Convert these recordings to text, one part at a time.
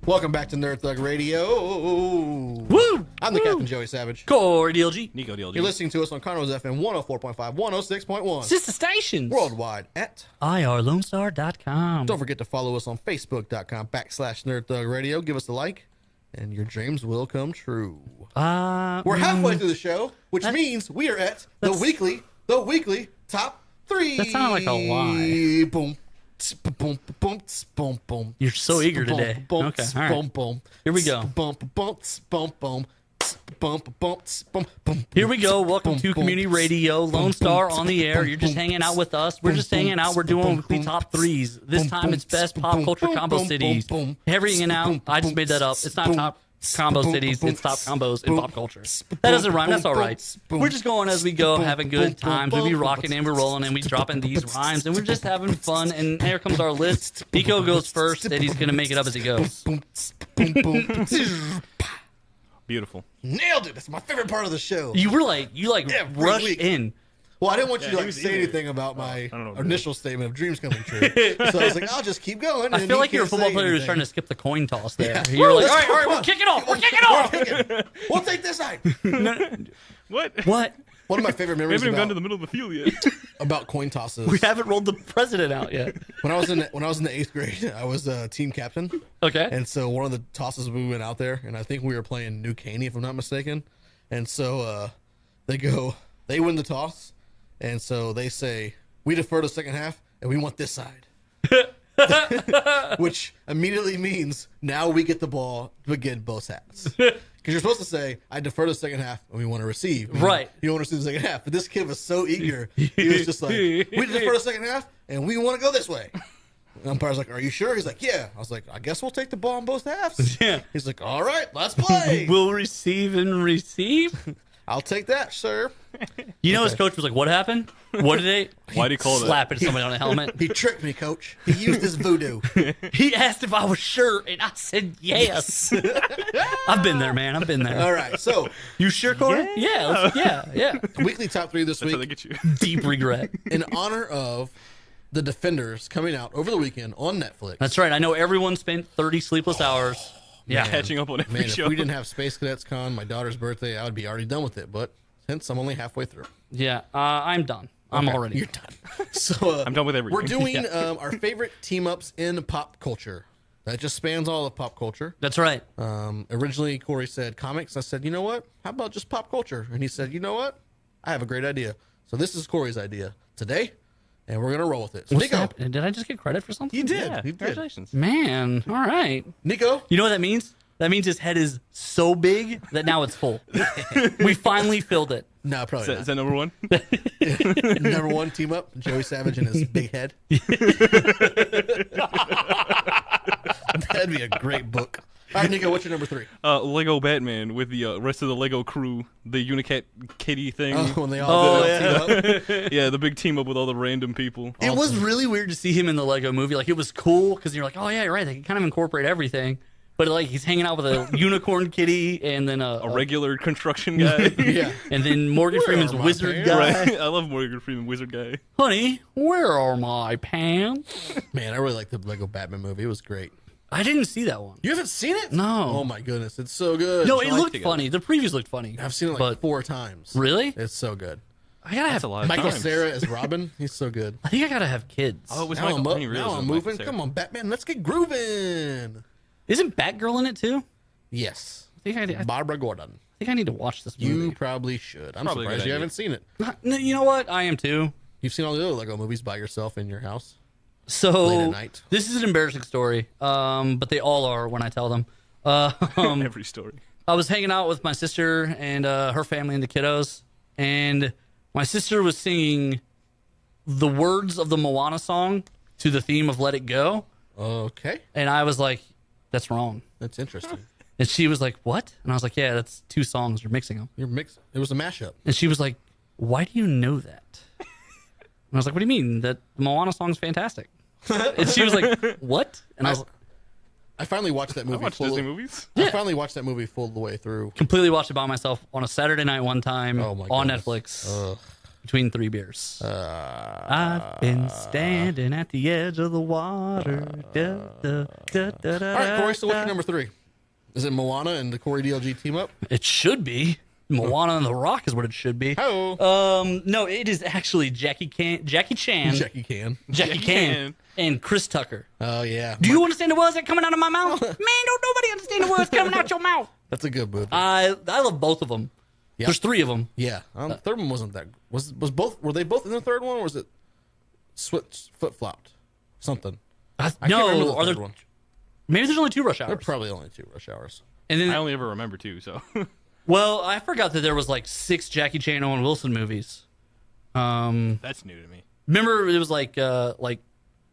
Welcome back to Nerd Thug Radio. Woo! I'm the Captain Joey Savage. Corey DLG. Nico DLG. You're listening to us on Carno's FM 104.5, 106.1. Sister stations. Worldwide at IRLoneStar.com. Don't forget to follow us on Facebook.com/Nerd Thug Radio. Give us a like, and your dreams will come true. We're halfway through the show, which means we are at the weekly top 3. That sounded like a lie. Boom. Boom, boom, boom, boom. You're so eager today. Okay, all right. Boom, boom. Here we go. Boom, boom, boom, boom. Boom, boom, boom, boom. Here we go. Welcome to Community Radio, Lone Star on the air. You're just hanging out with us. We're just hanging out. We're doing weekly top 3s. This time it's best pop culture combo cities. Hanging out. I just made that up. It's not top combo cities. It's top combos in pop culture. That doesn't rhyme. That's all right. We're just going as we go, having good times. We be rocking and we're rolling and we dropping these rhymes and we're just having fun. And here comes our list. Nico goes first and he's gonna make it up as he goes. Beautiful. Nailed it. That's my favorite part of the show. You rushed week. in. Well, I didn't want you to he say was anything about my know. initial statement of dreams coming true. So I was like, I'll just keep going. I and feel he like you're a can't football say player who's anything. trying to skip the coin toss there. Yeah. You're like, Let's all right, go, all right, come we're on. kicking off. We're kicking We're off. kicking. We'll take this side. What? What? One of my favorite We memories haven't even gone to about, the middle of the field yet. about coin tosses. We haven't rolled the president out yet. When I was in the 8th grade, I was a team captain. Okay. And so one of the tosses we went out there, and I think we were playing New Caney, if I'm not mistaken. And so they win the toss, and so they say, we defer to the second half, and we want this side. Which immediately means now we get the ball to begin both halves. Because you're supposed to say, I defer to the second half, and we want to receive. Right. You don't want to receive the second half. But this kid was so eager. He was just like, we defer to the second half, and we want to go this way. The umpire's like, are you sure? He's like, yeah. I was like, I guess we'll take the ball in both halves. Yeah. He's like, all right, let's play. We'll receive and receive. I'll take that, sir. You know, his coach was like, what happened? What did they? Why'd he call that? Slapping somebody on the helmet. He tricked me, coach. He used his voodoo. He asked if I was sure, and I said yes. I've been there, man. I've been there. All right, so You sure, Corey? Yeah. weekly top 3 this That's how they week get you. Deep regret. in honor of The Defenders coming out over the weekend on Netflix. That's right. I know everyone spent 30 sleepless hours. Yeah. Catching up on every Man, if show. we didn't have Space Cadets Con, my daughter's birthday, I would be already done with it. But since I'm only halfway through. Yeah. I'm done. I'm Okay, already You're done. So I'm done with everything. we're doing our favorite team-ups in pop culture. That just spans all of pop culture. That's right. Originally, Corey said comics. I said, you know what? How about just pop culture? And he said, you know what? I have a great idea. So this is Corey's idea today, and we're going to roll with it. So What's Nico, happening? Did I just get credit for something? you did. Yeah, You did. congratulations. Man, all right. Nico, You know what that means? That means his head is so big that now it's full. We finally filled it. no, Is probably that, not. is that number one? Number 1 team up, Joey Savage and his big head. That'd be a great book. All right, Nico, what's your number 3? Lego Batman with the rest of the Lego crew, the Unicat Kitty thing. Oh, when they all team up. Yeah, the big team up with all the random people. It was really weird to see him in the Lego movie. Like, it was cool because you're like, oh, yeah, you're right. They can kind of incorporate everything. But, like, he's hanging out with a unicorn kitty and then A regular construction guy. Yeah. and then Morgan Where Freeman's are my wizard pants? guy. Right. I love Morgan Freeman, wizard guy. Honey, where are my pants? Man, I really like the Lego Batman movie. It was great. I didn't see that one. You haven't seen it? No. Oh, my goodness. It's so good. No, I it like looked funny. The previews looked funny. I've seen it like but 4 times. really? It's so good. I gotta That's have. a lot of Michael times. Cera as Robin. He's so good. I think I gotta have kids. Oh, it was Now Michael. I'm I up. didn't realize Now it was I'm Michael moving. Cera. Come on, Batman. Let's get grooving. Isn't Batgirl in it too? Yes. I think I Barbara Gordon. think I need to watch this You movie. probably should. I'm Probably a surprised good you idea. haven't seen it. No, you know what? I am too. You've seen all the other Lego movies by yourself in your house. Late So at night. this is an embarrassing story, but they all are when I tell them. Every story. I was hanging out with my sister and her family and the kiddos, and my sister was singing the words of the Moana song to the theme of Let It Go, Okay. and I was like, "That's wrong." That's interesting. And she was like, "What?" And I was like, "Yeah, that's 2 songs. You're mixing them." You're mixed. It was a mashup. And she was like, "Why do you know that?" And I was like, "What do you mean? That the Moana song's fantastic." And she was like, "What?" And I was I finally watched that I movie. watch Disney movies. I finally watched that movie full the way through. completely watched it by myself on a Saturday night one time Oh my on goodness. Netflix. Ugh. between 3 beers. I've been standing at the edge of the water. All right, Corey, so what's your number 3? Is it Moana and the Corey DLG team up? It should be. Moana and the Rock is what it should be. Oh. No, it is actually Jackie Chan, and Chris Tucker. Oh, yeah. Do you understand the words that are coming out of my mouth? Man, don't nobody understand the words coming out your mouth. That's a good movie. I love both of them. Yep. There's 3 of them. Yeah. The third one wasn't that. Were they both in the third one, or was it flip flopped? Something. No, can't remember the third one. Maybe there's only 2 Rush Hours. There are probably only 2 Rush Hours. And then I only ever remember 2, so. Well, I forgot that there was like 6 Jackie Chan Owen Wilson movies. That's new to me. Remember, it was like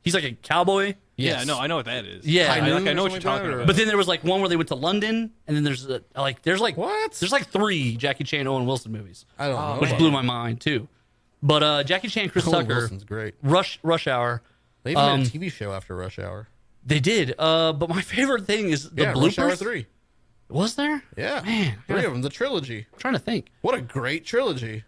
he's like a cowboy. Yes. Yeah, no, I know what that is. Yeah, I know what you're talking about. But then there was like one where they went to London, and then there's like 3 Jackie Chan Owen Wilson movies. I don't know. Which blew my mind too. But Jackie Chan, Chris Owen Tucker, Wilson's great. Rush Hour. They even made a TV show after Rush Hour. They did. But my favorite thing is the bloopers. Rush Hour 3. Was there? Yeah. Man, 3 of them. The trilogy. I'm trying to think. What a great trilogy.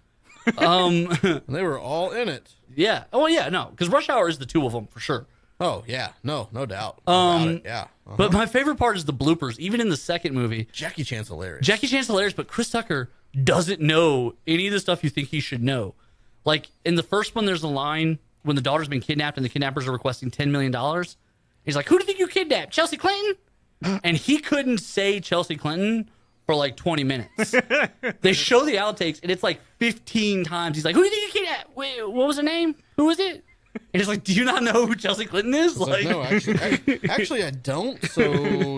And they were all in it. Yeah. Oh yeah. No, because Rush Hour is the 2 of them for sure. Oh yeah. No doubt. About it. Yeah. But my favorite part is the bloopers. Even in the second movie, Jackie Chan's hilarious. Jackie Chan's hilarious, but Chris Tucker doesn't know any of the stuff you think he should know. Like in the first one, there's a line when the daughter's been kidnapped and the kidnappers are requesting $10 million. He's like, "Who do you think you kidnapped? Chelsea Clinton?" And he couldn't say Chelsea Clinton for like 20 minutes. They show the outtakes, and it's like 15 times. He's like, "Who do you think you kidnapped? Wait, what was her name? Who was it?" And it's like, "Do you not know who Chelsea Clinton is?" Like, no, actually, I don't. So,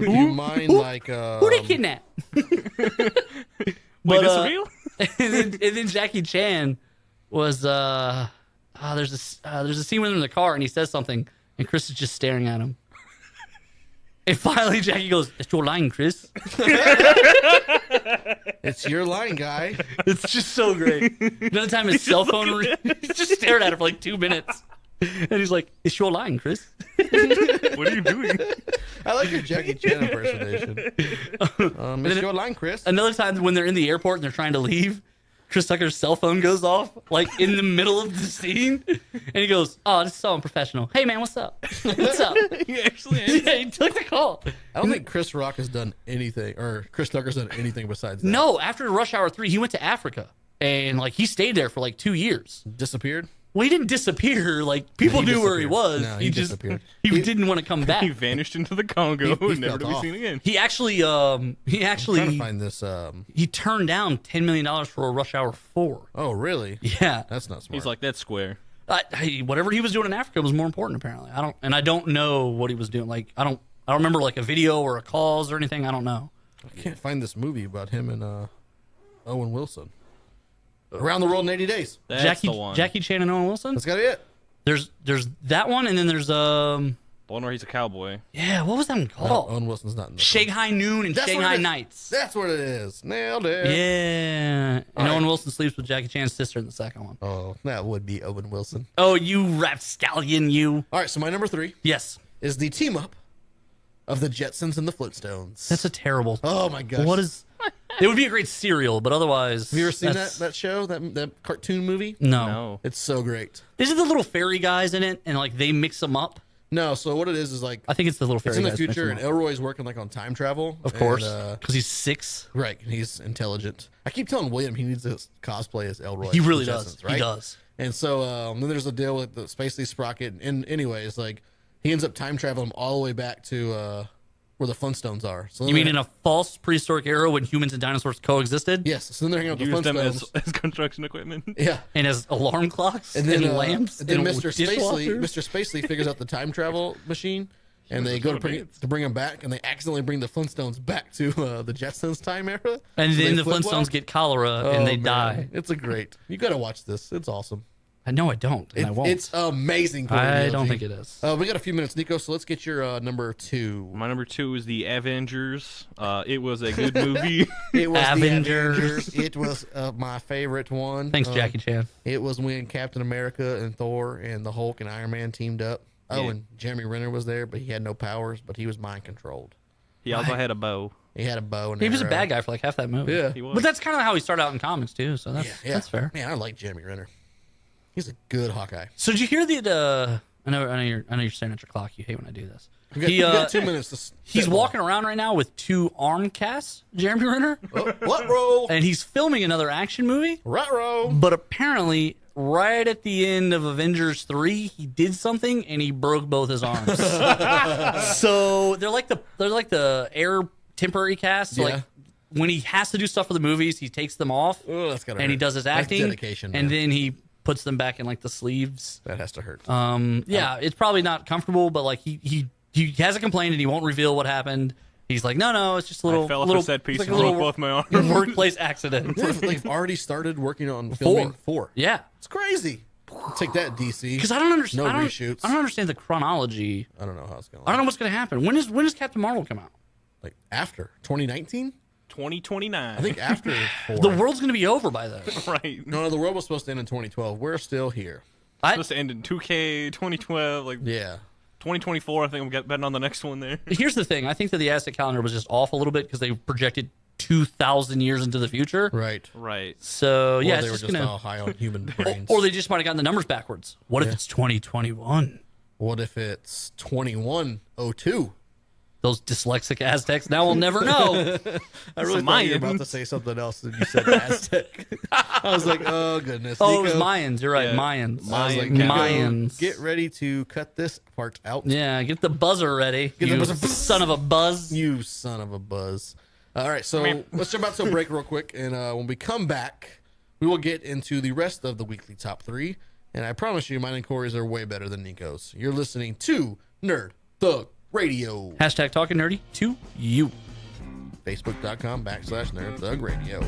do you mind who they kidnap? Wait, this is real? and then Jackie Chan was there's a scene with him in the car, and he says something, and Chris is just staring at him. And finally, Jackie goes, "It's your line, Chris." It's your line, guy. It's just so great. Another time, his cell phone, he's just staring at it for like 2 minutes. And he's like, "It's your line, Chris." What are you doing? I like your Jackie Chan impersonation. It's your line, Chris. Another time when they're in the airport and they're trying to leave, Chris Tucker's cell phone goes off, like in the middle of the scene. And he goes, "Oh, this is so unprofessional. Hey, man, what's up? What's up?" He actually is. Yeah, he took the call. I don't think Chris Rock has done anything, or Chris Tucker's done anything besides that. No, after Rush Hour 3, he went to Africa. And like he stayed there for like 2 years. Disappeared? Well, he didn't disappear. Like people knew where he was. No, he just disappeared. He didn't want to come back. He vanished into the Congo, He never to be felt seen again. He actually I'm trying to find this. he turned down $10 million for a Rush Hour 4. Oh, really? Yeah, That's not smart. He's like, that's square. Whatever he was doing in Africa was more important apparently. I don't know what he was doing. Like I don't remember like a video or a calls or anything. I don't know. I can't find this movie about him and Owen Wilson. Around the World in 80 Days. That's the one. Jackie Chan and Owen Wilson. That's got it. There's that one, and then there's The one where he's a cowboy. yeah, what was that one called? Owen Wilson's not in this. Shanghai Noon and That's what Shanghai it is. Nights. That's what it is. Nailed it. Yeah, and All right. Owen Wilson sleeps with Jackie Chan's sister in the second one. Oh, that would be Owen Wilson. Oh, you rapscallion, you. All right, so my number 3 Yes, is the team up of the Jetsons and the Flintstones. that's a terrible. Oh my gosh. What is? It would be a great serial, but otherwise, Have you ever seen that's- that show, that cartoon movie? No. No. It's so great. Is it the little fairy guys in it, and like they mix them up? No, so what it is like I think it's the little fairy it's in the guys. mix future, 'em and up. Elroy's working like on time travel. Of course, and, because he's 6. right, and he's intelligent. I keep telling William he needs to cosplay as Elroy. He really from does. Jetsons, right? He does. And so then there's a deal with the Spacely Sprocket, and anyways, like he ends up time traveling all the way back to where the Flintstones are. So You mean in a false prehistoric era when humans and dinosaurs coexisted? yes? So then they're hanging out with the Use them Flintstones. as construction equipment. Yeah. And as alarm clocks And then lamps and then and Mr. Spacely, dishwashers? Mr. Spacely figures out the time travel machine, and they go to bring him back, and they accidentally bring the Flintstones back to the Jetsons time era. And So then they the flip-flop. Flintstones get cholera and Oh, they man. die. It's a great. You got to watch this. It's awesome. No, I don't. And I won't. It's amazing. I don't think it is. We got a few minutes, Nico. So let's get your number 2. My number 2 is the Avengers. It was a good movie. It was Avengers. The Avengers. It was my favorite one. Thanks, Jackie Chan. It was when Captain America and Thor and the Hulk and Iron Man teamed up. Oh, Yeah. and Jeremy Renner was there, but he had no powers, but he was mind controlled. He also had a bow. He had a bow and He was a arrow. bad guy for like half that movie. Yeah. He was. But that's kind of how he started out in comics too, so that's Yeah. that's fair. Man, I like Jeremy Renner. He's a good Hawkeye. So did you hear the? I know you're staring at your clock. You hate when I do this. You got 2 minutes to. He's walking around right now with 2 arm casts. Jeremy Renner. What roll? And he's filming another action movie. Ruh-roh. But apparently, right at the end of Avengers 3, he did something and he broke both his arms. So they're like the air temporary cast. So like when he has to do stuff for the movies, he takes them off. Oh, that's gotta and hurt. he does his acting. That's dedication, and man. then he puts them back in like the sleeves. That has to hurt. Yeah, it's probably not comfortable, but like he hasn't complained and he won't reveal what happened. He's like, no, it's just a little. I fell off little, a set piece it's like and a little broke both my arms. workplace accident. They've already started working on filming 4. Yeah, It's crazy. Take that, DC. because I don't understand. No reshoots. I don't understand the chronology. I don't know how it's going. I don't know what's going to happen. When does Captain Marvel come out? Like after 2019. 2029. I think after 4. The world's going to be over by then. Right. No, the world was supposed to end in 2012. We're still here. Supposed to end in 2K 2012, like Yeah. 2024. I think I'm betting on the next one there. Here's the thing. I think that the Aztec calendar was just off a little bit because they projected 2,000 years into the future. Right. Right. So yeah, Or it's they were just just gonna. all high on human brains. Or they just might have gotten the numbers backwards. What if it's 2021? What if it's 2102? Those dyslexic Aztecs now will never know. I really thought you were about to say something else and you said Aztec. I was like, oh goodness. Oh, it was Nico. Mayans. You're right, Yeah. Mayans. I was like, Nico, Mayans. Get ready to cut this part out. Yeah, get the buzzer ready. Get the you buzzer. son of a buzz. You son of a buzz. All right, so let's jump out to a break real quick. And when we come back, we will get into the rest of the weekly top 3. And I promise you, mine and Corey's are way better than Nico's. You're listening to Nerd Thug Radio. Hashtag talking nerdy to you. Facebook.com/Nerd Thug Radio.